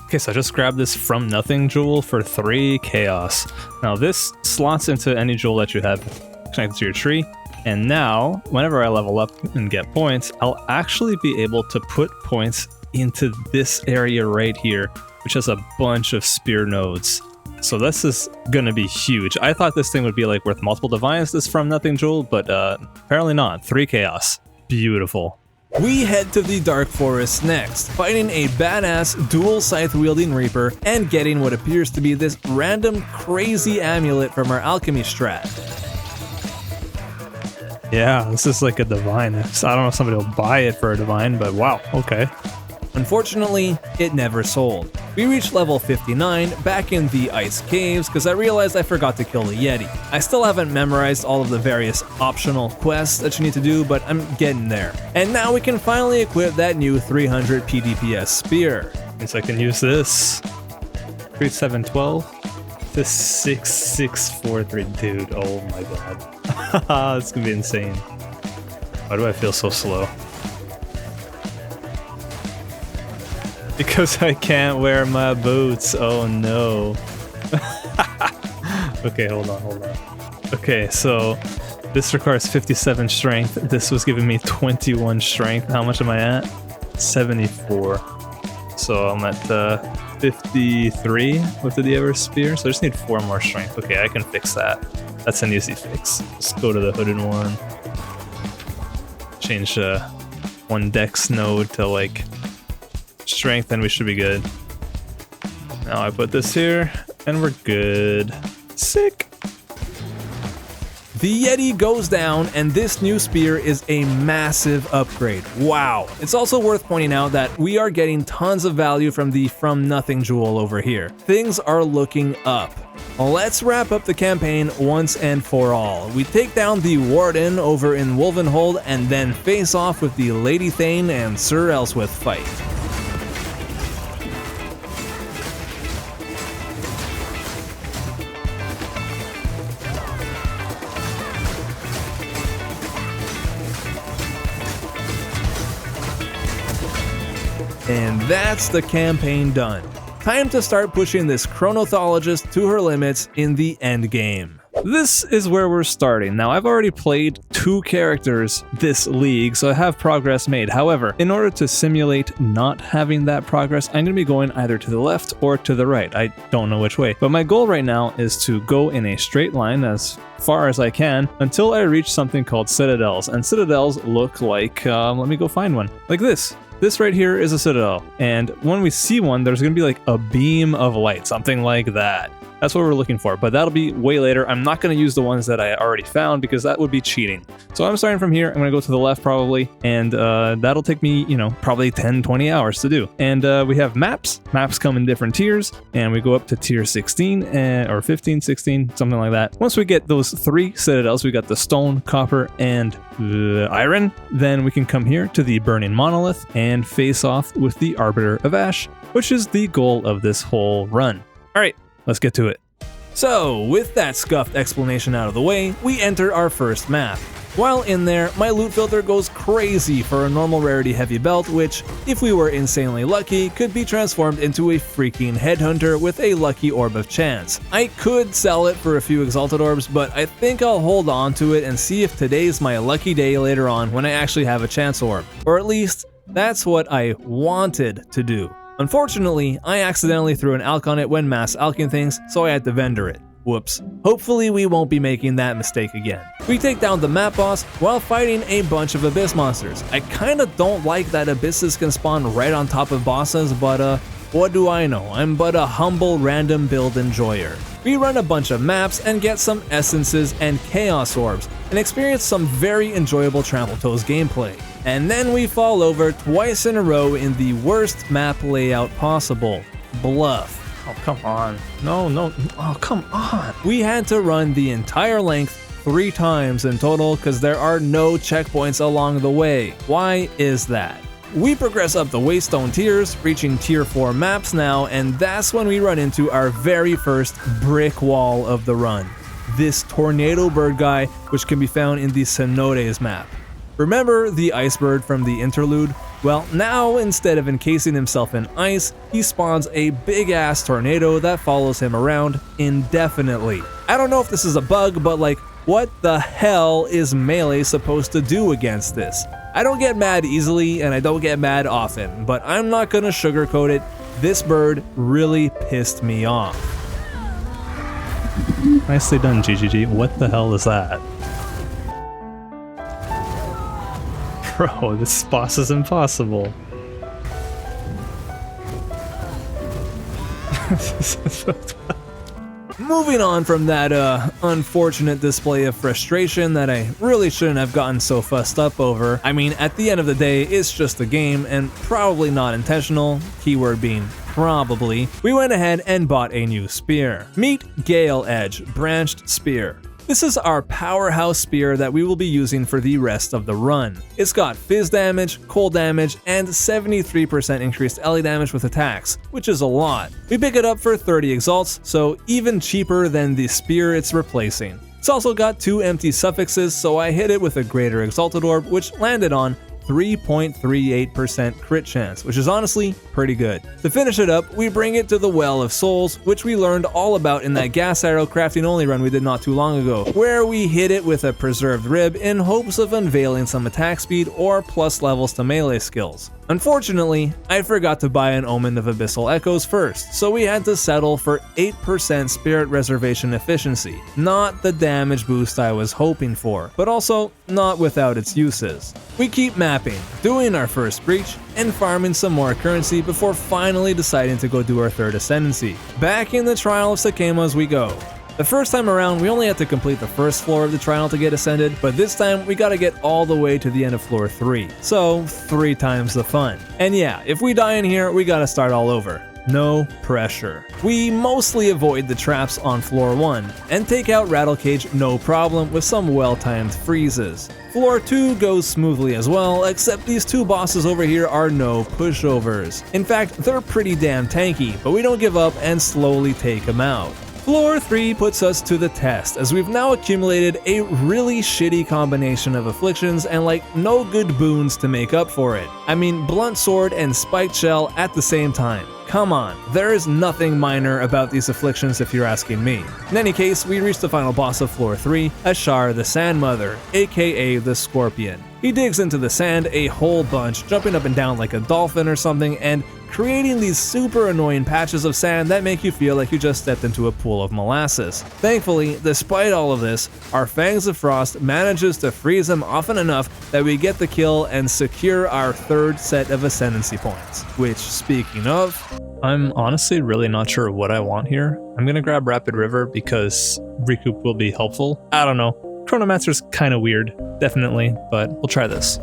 okay, so I just grabbed this From Nothing jewel for 3 chaos. Now this slots into any jewel that you have connected to your tree, and now whenever I level up and get points, I'll actually be able to put points into this area right here, which has a bunch of spear nodes. So this is gonna be huge. I thought this thing would be like worth multiple divines, this From Nothing jewel, but apparently not. 3 chaos. Beautiful. We head to the Dark Forest next, fighting a badass dual scythe-wielding Reaper and getting what appears to be this random crazy amulet from our alchemy strat. Yeah, this is like a divine. I don't know if somebody will buy it for a divine, but wow, okay. Unfortunately, it never sold. We reached level 59 back in the ice caves because I realized I forgot to kill the Yeti. I still haven't memorized all of the various optional quests that you need to do, but I'm getting there. And now we can finally equip that new 300 PDPS spear. Means I can use this. 3712 to 6643. Dude, oh my god. It's gonna be insane. Why do I feel so slow? Because I can't wear my boots. Oh no. Okay, hold on. Okay, so this requires 57 strength. This was giving me 21 strength. How much am I at? 74. So I'm at 53 with the Diaver Spear. So I just need 4 more strength. Okay, I can fix that. That's an easy fix. Just go to the hooded one. Change one dex node to like strength, and we should be good. Now I put this here and we're good. Sick. The Yeti goes down, and this new spear is a massive upgrade. Wow. It's also worth pointing out that we are getting tons of value from the From Nothing jewel over here. Things are looking up. Let's wrap up the campaign once and for all. We take down the Warden over in Wolvenhold and then face off with the Lady Thane and Sir Elswith fight. And that's the campaign done. Time to start pushing this chronothologist to her limits in the endgame. This is where we're starting. Now, I've already played 2 characters this league, so I have progress made. However, in order to simulate not having that progress, I'm going to be going either to the left or to the right. I don't know which way. But my goal right now is to go in a straight line as far as I can until I reach something called citadels. And citadels look like, let me go find one, like this. This right here is a citadel, and when we see one, there's going to be like a beam of light, something like that. That's what we're looking for, but that'll be way later. I'm not going to use the ones that I already found because that would be cheating. So I'm starting from here. I'm going to go to the left probably, and that'll take me, probably 10, 20 hours to do. And we have maps. Maps come in different tiers, and we go up to tier 16 or 15, 16, something like that. Once we get those 3 citadels, we got the stone, copper, and iron, then we can come here to the burning monolith and face off with the Arbiter of Ash, which is the goal of this whole run. All right. Let's get to it. So, with that scuffed explanation out of the way, we enter our first map. While in there, my loot filter goes crazy for a normal rarity heavy belt, which, if we were insanely lucky, could be transformed into a freaking headhunter with a lucky orb of chance. I could sell it for a few exalted orbs, but I think I'll hold on to it and see if today's my lucky day later on when I actually have a chance orb. Or at least, that's what I wanted to do. Unfortunately, I accidentally threw an alch on it when mass alching things, so I had to vendor it. Whoops. Hopefully we won't be making that mistake again. We take down the map boss while fighting a bunch of abyss monsters. I kinda don't like that abysses can spawn right on top of bosses, but what do I know? I'm but a humble random build enjoyer. We run a bunch of maps and get some essences and chaos orbs, and experience some very enjoyable Trample Toes gameplay. And then we fall over twice in a row in the worst map layout possible, Bluff. Oh, come on. No, oh, come on. We had to run the entire length 3 times in total because there are no checkpoints along the way. Why is that? We progress up the Waystone tiers, reaching tier 4 maps now, and that's when we run into our very first brick wall of the run. This tornado bird guy, which can be found in the Cenotes map. Remember the ice bird from the interlude? Well, now instead of encasing himself in ice, he spawns a big ass tornado that follows him around indefinitely. I don't know if this is a bug, but like, what the hell is melee supposed to do against this? I don't get mad easily and I don't get mad often, but I'm not gonna sugarcoat it. This bird really pissed me off. Nicely done, GGG. What the hell is that? Bro, this boss is impossible. Moving on from that unfortunate display of frustration that I really shouldn't have gotten so fussed up over. I mean, at the end of the day, it's just a game and probably not intentional, keyword being probably. We went ahead and bought a new spear. Meet Gale Edge Branched Spear. This is our powerhouse spear that we will be using for the rest of the run. It's got fizz damage, cold damage, and 73% increased LA damage with attacks, which is a lot. We pick it up for 30 exalts, so even cheaper than the spear it's replacing. It's also got 2 empty suffixes, so I hit it with a greater exalted orb, which landed on 3.38% crit chance, which is honestly pretty good. To finish it up, we bring it to the Well of Souls, which we learned all about in that gas arrow crafting only run we did not too long ago, where we hit it with a preserved rib in hopes of unveiling some attack speed or plus levels to melee skills. Unfortunately, I forgot to buy an Omen of Abyssal Echoes first, so we had to settle for 8% Spirit Reservation efficiency. Not the damage boost I was hoping for, but also not without its uses. We keep mapping, doing our first breach, and farming some more currency before finally deciding to go do our 3rd Ascendancy. Back in the Trial of Sakema's we go. The first time around, we only had to complete the first floor of the trial to get ascended, but this time we gotta get all the way to the end of floor 3. So, 3 times the fun. And yeah, if we die in here, we gotta start all over. No pressure. We mostly avoid the traps on floor 1, and take out Rattlecage no problem with some well-timed freezes. Floor 2 goes smoothly as well, except these 2 bosses over here are no pushovers. In fact, they're pretty damn tanky, but we don't give up and slowly take them out. Floor 3 puts us to the test, as we've now accumulated a really shitty combination of afflictions and like no good boons to make up for it. I mean, Blunt Sword and Spiked Shell at the same time. Come on, there is nothing minor about these afflictions if you're asking me. In any case, we reach the final boss of floor 3, Ashar the Sand Mother, aka the Scorpion. He digs into the sand a whole bunch, jumping up and down like a dolphin or something, and creating these super annoying patches of sand that make you feel like you just stepped into a pool of molasses. Thankfully, despite all of this, our Fangs of Frost manages to freeze him often enough that we get the kill and secure our 3rd set of Ascendancy points. Which, speaking of, I'm honestly really not sure what I want here. I'm gonna grab Rapid River because Recoup will be helpful. I don't know. Chronomancer's kind of weird, definitely, but we'll try this.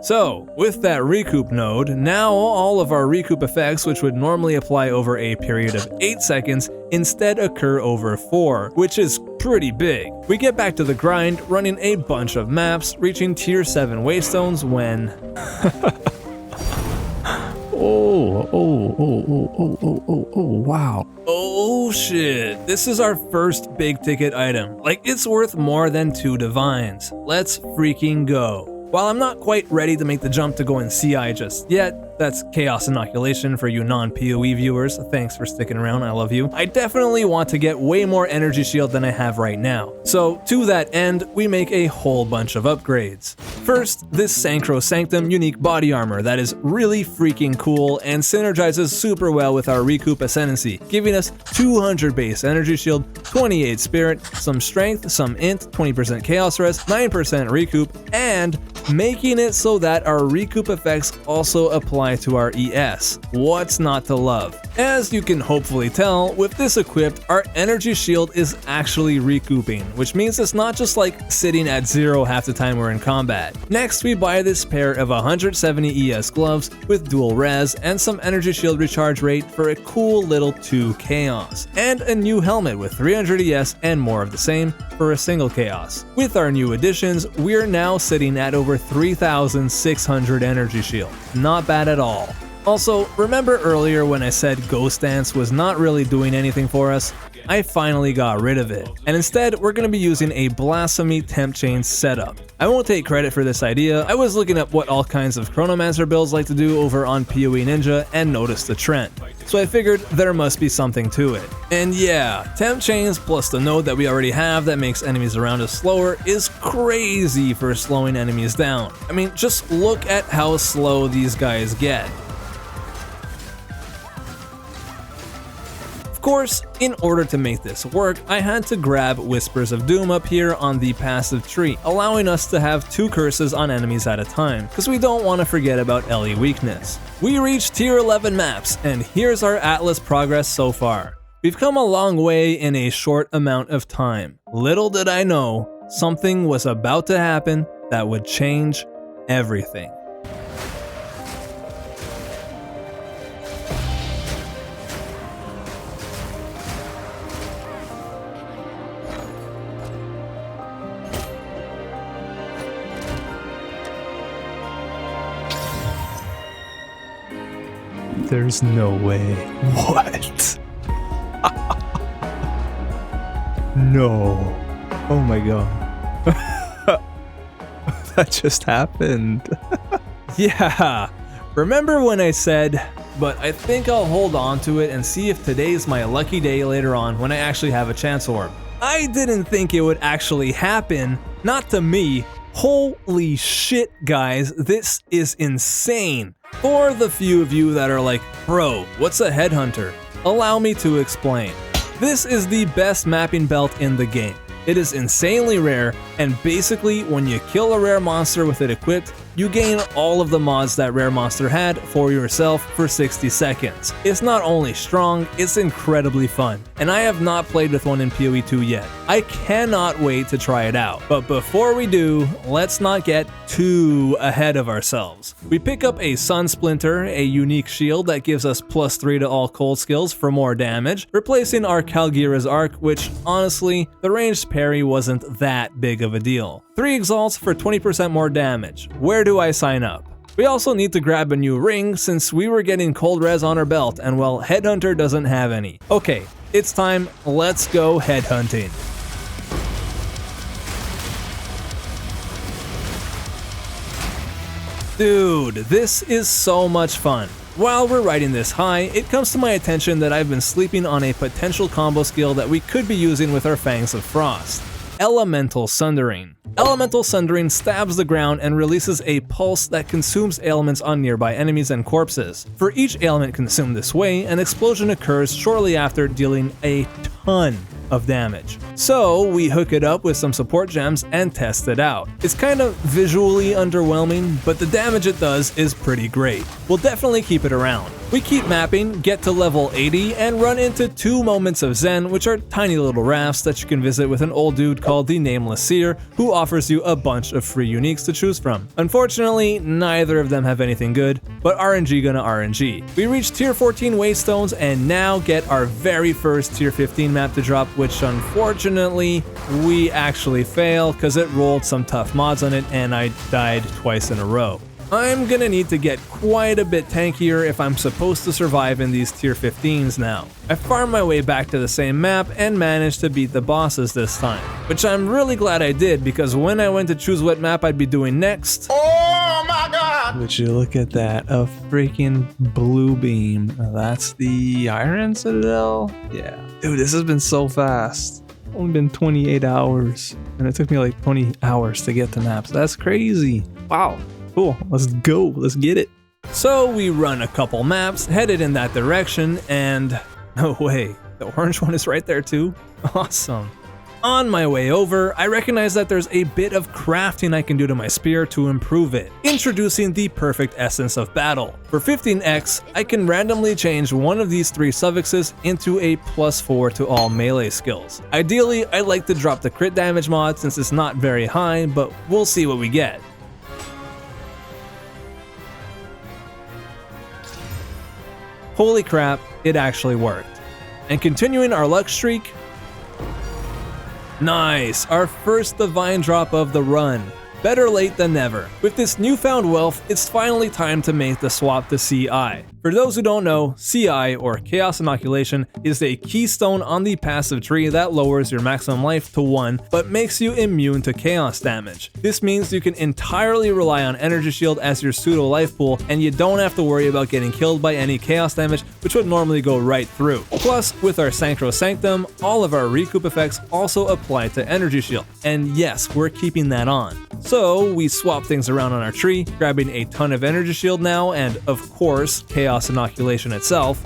So, with that Recoup node, now all of our Recoup effects, which would normally apply over a period of 8 seconds, instead occur over 4, which is pretty big. We get back to the grind, running a bunch of maps, reaching tier 7 Waystones when... Wow. Oh shit, this is our first big ticket item. Like, it's worth more than 2 divines. Let's freaking go. While I'm not quite ready to make the jump to go in CI just yet, that's Chaos Inoculation for you non-PoE viewers, thanks for sticking around, I love you. I definitely want to get way more energy shield than I have right now. So to that end, we make a whole bunch of upgrades. First, this Sacrosanctum unique body armor that is really freaking cool and synergizes super well with our Recoup Ascendancy, giving us 200 base energy shield, 28 spirit, some strength, some int, 20% chaos res, 9% recoup, and making it so that our recoup effects also apply to our ES. What's not to love? As you can hopefully tell, with this equipped, our energy shield is actually recouping, which means it's not just like sitting at 0 half the time we're in combat. Next, we buy this pair of 170 ES gloves with dual res and some energy shield recharge rate for a cool little 2 chaos, and a new helmet with 300 ES and more of the same for a single chaos. With our new additions, we're now sitting at over 3,600 energy shield. Not bad at all. Also, remember earlier when I said Ghost Dance was not really doing anything for us? I finally got rid of it, and instead we're going to be using a Blasphemy Temp Chain setup. I won't take credit for this idea. I was looking up what all kinds of Chronomancer builds like to do over on PoE Ninja and noticed the trend. So I figured there must be something to it. And yeah, Temp Chains plus the node that we already have that makes enemies around us slower is crazy for slowing enemies down. I mean, just look at how slow these guys get. Of course, in order to make this work, I had to grab Whispers of Doom up here on the passive tree, allowing us to have 2 curses on enemies at a time, because we don't want to forget about LE weakness. We reached tier 11 maps, and here's our Atlas progress so far. We've come a long way in a short amount of time. Little did I know, something was about to happen that would change everything. There's no way. What? No. Oh my god. That just happened. Yeah. Remember when I said, but I think I'll hold on to it and see if today's my lucky day later on when I actually have a chance orb. I didn't think it would actually happen. Not to me. Holy shit, guys. This is insane. For the few of you that are like, bro, what's a headhunter? Allow me to explain. This is the best mapping belt in the game. It is insanely rare, and basically when you kill a rare monster with it equipped, you gain all of the mods that Rare Monster had for yourself for 60 seconds. It's not only strong, it's incredibly fun, and I have not played with one in PoE2 yet. I cannot wait to try it out. But before we do, let's not get too ahead of ourselves. We pick up a Sun Splinter, a unique shield that gives us +3 to all cold skills for more damage, replacing our Calgira's Arc, which honestly, the ranged parry wasn't that big of a deal. 3 Exalts for 20% more damage. Where do I sign up? We also need to grab a new ring since we were getting cold res on our belt and well, Headhunter doesn't have any. Okay, it's time, let's go headhunting. Dude, this is so much fun. While we're riding this high, it comes to my attention that I've been sleeping on a potential combo skill that we could be using with our Fangs of Frost. Elemental Sundering. Elemental Sundering stabs the ground and releases a pulse that consumes ailments on nearby enemies and corpses. For each ailment consumed this way, an explosion occurs shortly after, dealing a ton of damage. So we hook it up with some support gems and test it out. It's kind of visually underwhelming, but the damage it does is pretty great. We'll definitely keep it around. We keep mapping, get to level 80, and run into 2 moments of Zen, which are tiny little rafts that you can visit with an old dude called the Nameless Seer, who offers you a bunch of free uniques to choose from. Unfortunately, neither of them have anything good, but RNG gonna RNG. We reach tier 14 Waystones and now get our very first tier 15 map to drop, which unfortunately, we actually fail because it rolled some tough mods on it and I died twice in a row. I'm gonna need to get quite a bit tankier if I'm supposed to survive in these tier 15s now. I farmed my way back to the same map and managed to beat the bosses this time, which I'm really glad I did because when I went to choose what map I'd be doing next, oh my god! Would you look at that, a freaking blue beam. That's the Iron Citadel? Yeah. Dude, this has been so fast. Only been 28 hours, and it took me like 20 hours to get to maps. That's crazy. Wow. Cool, let's go, let's get it. So we run a couple maps, headed in that direction, and no way, the orange one is right there too? Awesome. On my way over, I recognize that there's a bit of crafting I can do to my spear to improve it, introducing the perfect essence of battle. For 15x, I can randomly change one of these 3 suffixes into a +4 to all melee skills. Ideally, I like to drop the crit damage mod since it's not very high, but we'll see what we get. Holy crap, it actually worked. And continuing our luck streak, nice, our first divine drop of the run. Better late than never. With this newfound wealth, it's finally time to make the swap to CI. For those who don't know, CI, or Chaos Inoculation, is a keystone on the passive tree that lowers your maximum life to 1, but makes you immune to chaos damage. This means you can entirely rely on Energy Shield as your pseudo life pool, and you don't have to worry about getting killed by any chaos damage, which would normally go right through. Plus, with our Sancro Sanctum, all of our recoup effects also apply to Energy Shield, and yes, we're keeping that on. So we swap things around on our tree, grabbing a ton of Energy Shield now, and of course, Chaos Inoculation itself.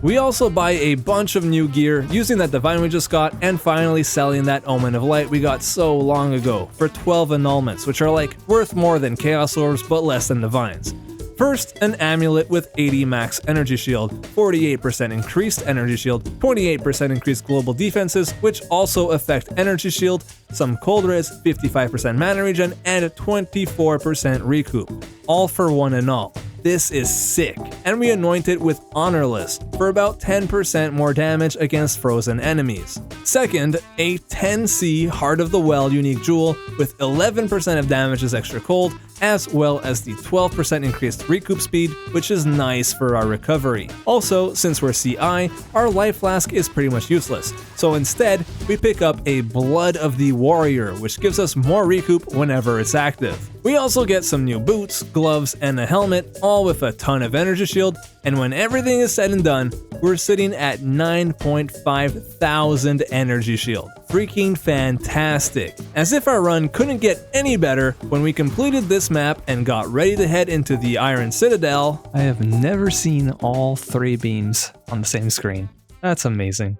We also buy a bunch of new gear, using that divine we just got, and finally selling that Omen of Light we got so long ago for 12 annulments, which are like worth more than Chaos Orbs but less than divines. First, an amulet with 80 max energy shield, 48% increased energy shield, 28% increased global defenses, which also affect energy shield, some cold res, 55% mana regen, and 24% recoup. All for 1 and all. This is sick, and we anoint it with Honorless for about 10% more damage against frozen enemies. Second, a 10C Heart of the Well unique jewel with 11% of damage as extra cold, as well as the 12% increased recoup speed, which is nice for our recovery. Also, since we're CI, our life flask is pretty much useless, so instead, we pick up a Blood of the Warrior, which gives us more recoup whenever it's active. We also get some new boots, gloves, and a helmet, all with a ton of energy shield, and when everything is said and done, we're sitting at 9.5 thousand energy shield. Freaking fantastic. As if our run couldn't get any better, when we completed this map and got ready to head into the Iron Citadel, I have never seen all 3 beams on the same screen. That's amazing.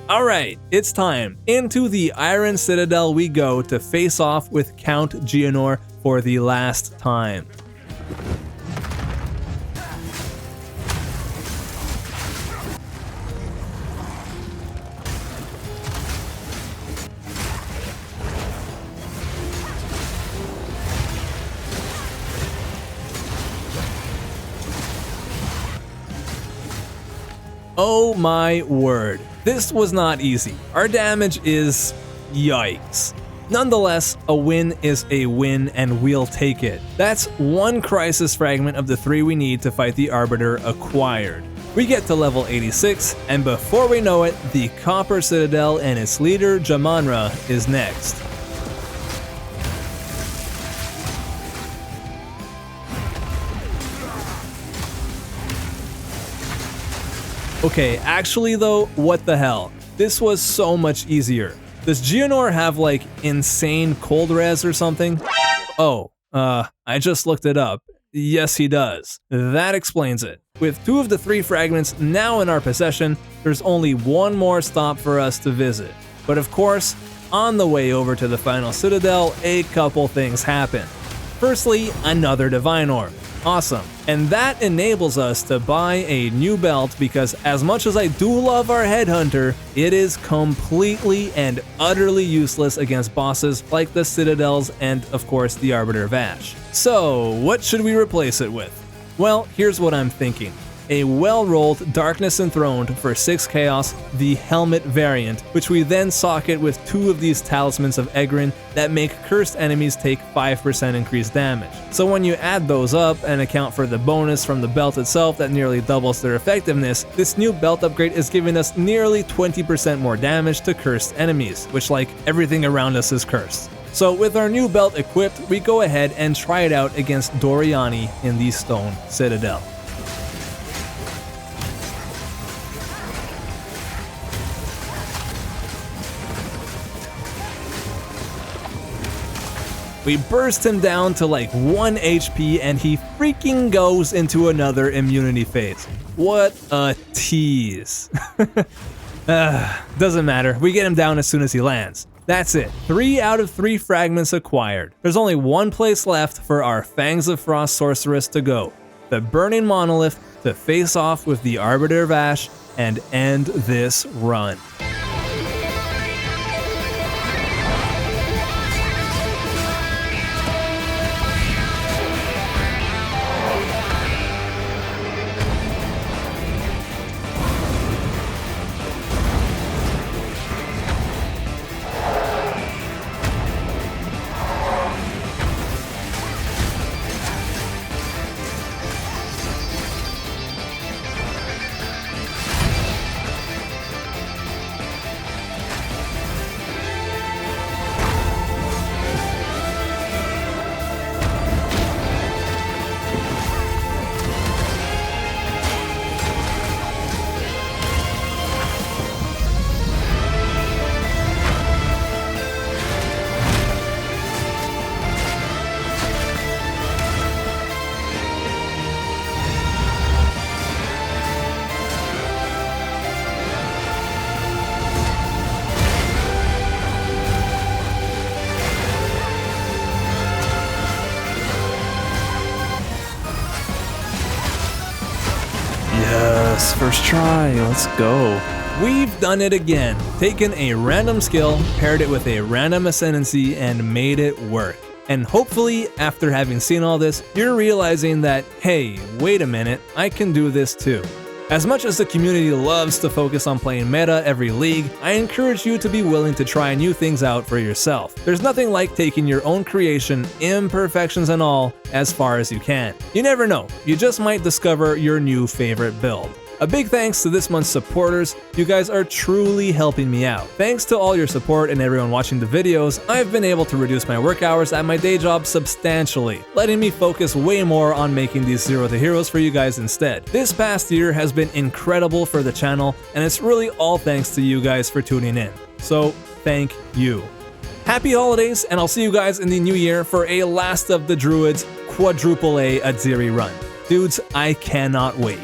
Alright, it's time. Into the Iron Citadel we go to face off with Count Geonor, for the last time. Oh my word, this was not easy. Our damage is yikes. Nonetheless, a win is a win and we'll take it. That's one crisis fragment of the 3 we need to fight the Arbiter acquired. We get to level 86, and before we know it, the Copper Citadel and its leader, Jamanra, is next. Okay, actually though, what the hell? This was so much easier. Does Geonor have like insane cold res or something? Oh, I just looked it up. Yes, he does. That explains it. With 2 of the 3 fragments now in our possession, there's only one more stop for us to visit. But of course, on the way over to the final Citadel, a couple things happen. Firstly, another Divine Orb. Awesome. And that enables us to buy a new belt because as much as I do love our Headhunter, it is completely and utterly useless against bosses like the Citadels and, of course, the Arbiter Vash. So, what should we replace it with? Well, here's what I'm thinking. A well-rolled Darkness Enthroned for 6 Chaos, the Helmet variant, which we then socket with 2 of these Talismans of Egrin that make cursed enemies take 5% increased damage. So when you add those up and account for the bonus from the belt itself that nearly doubles their effectiveness, this new belt upgrade is giving us nearly 20% more damage to cursed enemies, which like everything around us is cursed. So with our new belt equipped, we go ahead and try it out against Doriani in the Stone Citadel. We burst him down to like 1 HP and he freaking goes into another immunity phase. What a tease. Doesn't matter, we get him down as soon as he lands. That's it, 3 out of 3 fragments acquired. There's only one place left for our Fangs of Frost sorceress to go, the Burning Monolith, to face off with the Arbiter Vash and end this run. Yes, first try, let's go. We've done it again. Taken a random skill, paired it with a random ascendancy, and made it work. And hopefully, after having seen all this, you're realizing that, hey, wait a minute, I can do this too. As much as the community loves to focus on playing meta every league, I encourage you to be willing to try new things out for yourself. There's nothing like taking your own creation, imperfections and all, as far as you can. You never know, you just might discover your new favorite build. A big thanks to this month's supporters, you guys are truly helping me out. Thanks to all your support and everyone watching the videos, I've been able to reduce my work hours at my day job substantially, letting me focus way more on making these Zero to Heroes for you guys instead. This past year has been incredible for the channel, and it's really all thanks to you guys for tuning in. So, thank you. Happy holidays, and I'll see you guys in the new year for a Last of the Druids quadruple A Adziri run. Dudes, I cannot wait.